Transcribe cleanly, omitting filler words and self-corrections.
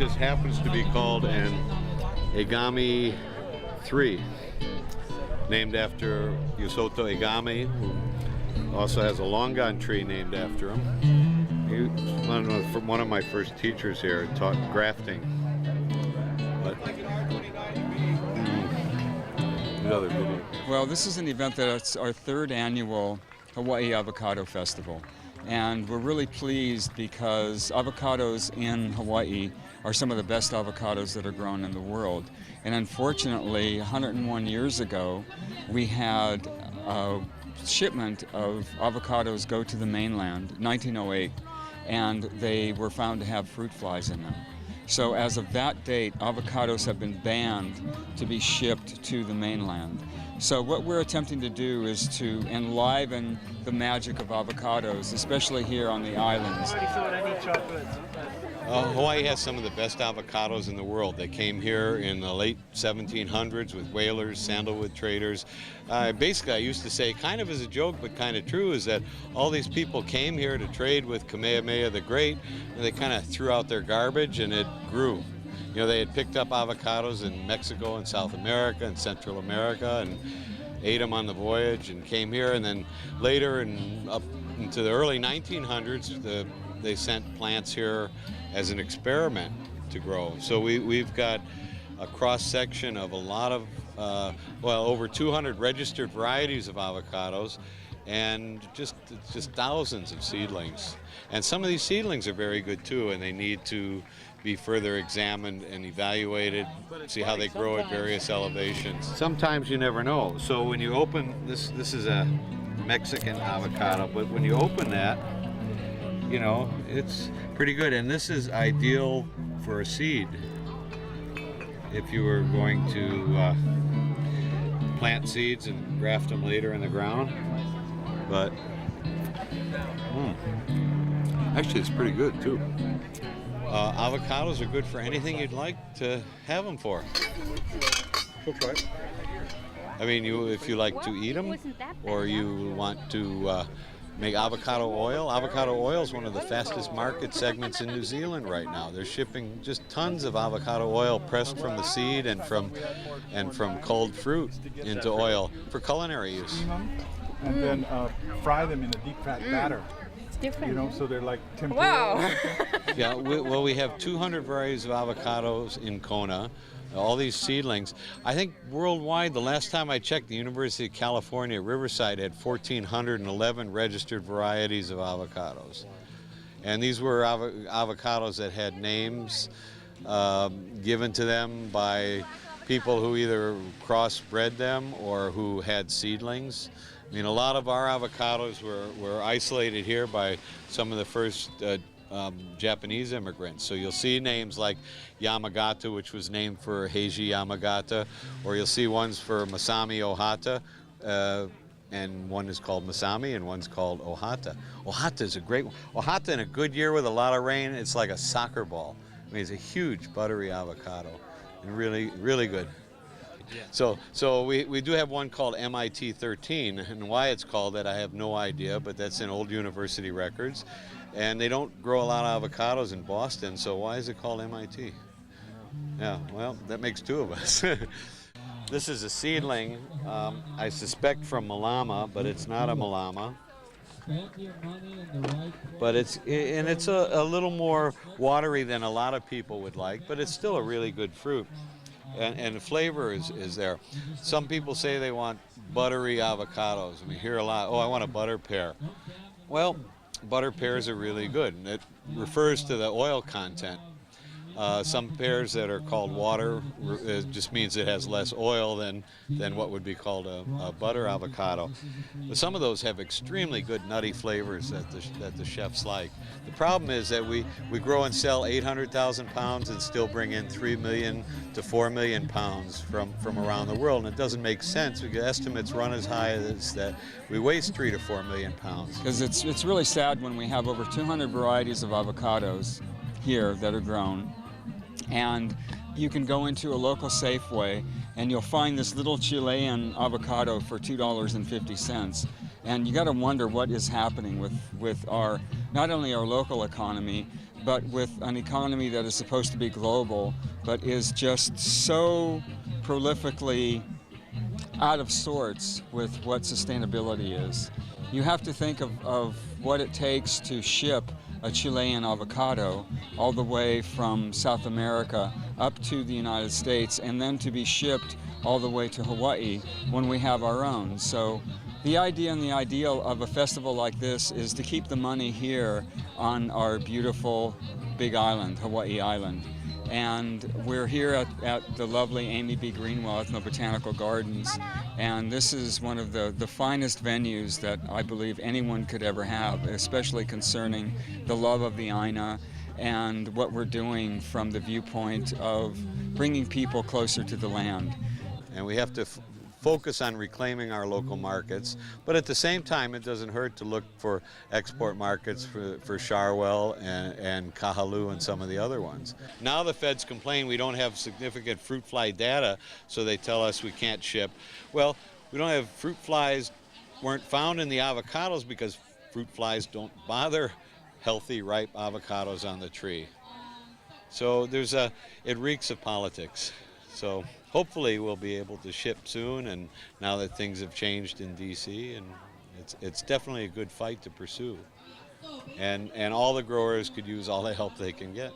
just happens to be called an Agami 3, named after Yusoto Agami, who also has a longan tree named after him. He was one of my first teachers here, taught grafting. But, another video. Well, this is an event that's our third annual Hawaii Avocado Festival. And we're really pleased because avocados in Hawaii are some of the best avocados that are grown in the world. And unfortunately, 101 years ago, we had a shipment of avocados go to the mainland, 1908, and they were found to have fruit flies in them. So as of that date, avocados have been banned to be shipped to the mainland. So what we're attempting to do is to enliven the magic of avocados, especially here on the islands. Hawaii has some of the best avocados in the world. They came here in the late 1700s with whalers, sandalwood traders. Basically, I used to say, kind of as a joke, but kind of true, is that all these people came here to trade with Kamehameha the Great, and they kind of threw out their garbage, and it grew. You know, they had picked up avocados in Mexico and South America and Central America and ate them on the voyage and came here. And then later and up into the early 1900s, they sent plants here as an experiment to grow. So we've got a cross-section of a lot of, over 200 registered varieties of avocados and just thousands of seedlings. And some of these seedlings are very good too, and they need to be further examined and evaluated, see how they grow at various elevations. Sometimes you never know. So when you open, this is a Mexican avocado, but when you open that, you know, it's pretty good. And this is ideal for a seed. If you were going to plant seeds and graft them later in the ground. But, actually it's pretty good too. Avocados are good for anything you'd like to have them for. Okay. I mean, if you like to eat them, or you want to make avocado oil. Avocado oil is one of the fastest market segments in New Zealand right now. They're shipping just tons of avocado oil pressed from the seed and from culled fruit into oil for culinary use. And then fry them in a deep fat batter. Different. You know, so they're like tempura. Wow. Yeah, we have 200 varieties of avocados in Kona, all these seedlings. I think worldwide, the last time I checked, the University of California, Riverside had 1,411 registered varieties of avocados. And these were avocados that had names given to them by people who either crossbred them or who had seedlings. I mean, a lot of our avocados were isolated here by some of the first Japanese immigrants. So you'll see names like Yamagata, which was named for Heiji Yamagata, or you'll see ones for Masami Ohata, and one is called Masami and one's called Ohata. Ohata is a great one. Ohata in a good year with a lot of rain, it's like a soccer ball. I mean, it's a huge buttery avocado and really, really good. So we do have one called MIT 13, and why it's called that I have no idea, but that's in old university records. And they don't grow a lot of avocados in Boston, so why is it called MIT? Yeah, well, that makes two of us. This is a seedling, I suspect from Malama, but it's not a Malama. But it's a little more watery than a lot of people would like, but it's still a really good fruit. And the flavor is there. Some people say they want buttery avocados. I mean, hear a lot, oh, I want a butter pear. Well, butter pears are really good, and it refers to the oil content. Some pears that are called water, it just means it has less oil than what would be called a butter avocado. But some of those have extremely good nutty flavors that the chefs like. The problem is that we grow and sell 800,000 pounds and still bring in 3 million to 4 million pounds from around the world, and it doesn't make sense because estimates run as high as that we waste 3 to 4 million pounds. Because it's really sad when we have over 200 varieties of avocados here that are grown, and you can go into a local Safeway and you'll find this little Chilean avocado for $2.50. And you got to wonder what is happening with our, not only our local economy, but with an economy that is supposed to be global, but is just so prolifically out of sorts with what sustainability is. You have to think of what it takes to ship a Chilean avocado all the way from South America up to the United States and then to be shipped all the way to Hawaii when we have our own. So the idea and the ideal of a festival like this is to keep the money here on our beautiful big island, Hawaii Island. And we're here at the lovely Amy B. Greenwell Ethnobotanical Gardens, and this is one of the finest venues that I believe anyone could ever have, especially concerning the love of the Aina and what we're doing from the viewpoint of bringing people closer to the land. And we have to focus on reclaiming our local markets, but at the same time it doesn't hurt to look for export markets for Charwell and Kahalu and some of the other ones. Now the feds complain we don't have significant fruit fly data, so they tell us we can't ship. Well, we don't have fruit flies weren't found in the avocados because fruit flies don't bother healthy, ripe avocados on the tree. So it reeks of politics. So hopefully we'll be able to ship soon, and now that things have changed in DC, and it's definitely a good fight to pursue. And all the growers could use all the help they can get.